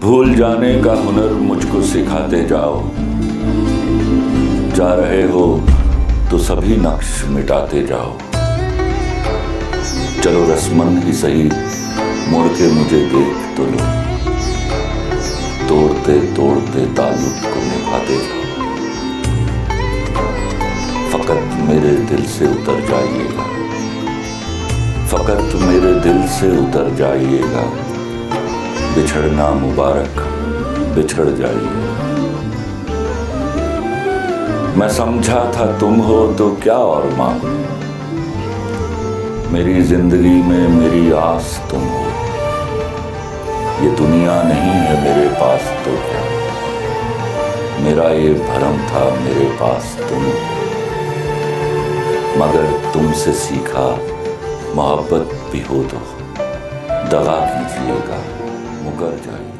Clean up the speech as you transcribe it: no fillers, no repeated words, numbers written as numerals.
भूल जाने का हुनर मुझको सिखाते जाओ। जा रहे हो तो सभी नक्श मिटाते जाओ। चलो रस्मन ही सही मुड़ के मुझे देख तो लो। तोड़ते तोड़ते ताल्लुक को निभाते जाओ। फकत मेरे दिल से उतर जाइएगा। फकत मेरे दिल से उतर जाइएगा। बिछड़ना मुबारक, बिछड़ जाइए। मैं समझा था तुम हो तो क्या और मांगू। मेरी जिंदगी में मेरी आस तुम हो। ये दुनिया नहीं है मेरे पास तो क्या। मेरा ये भरम था मेरे पास तुम हो। मगर तुमसे सीखा मोहब्बत भी हो तो दगा कीजिएगा, मुकर जाइए।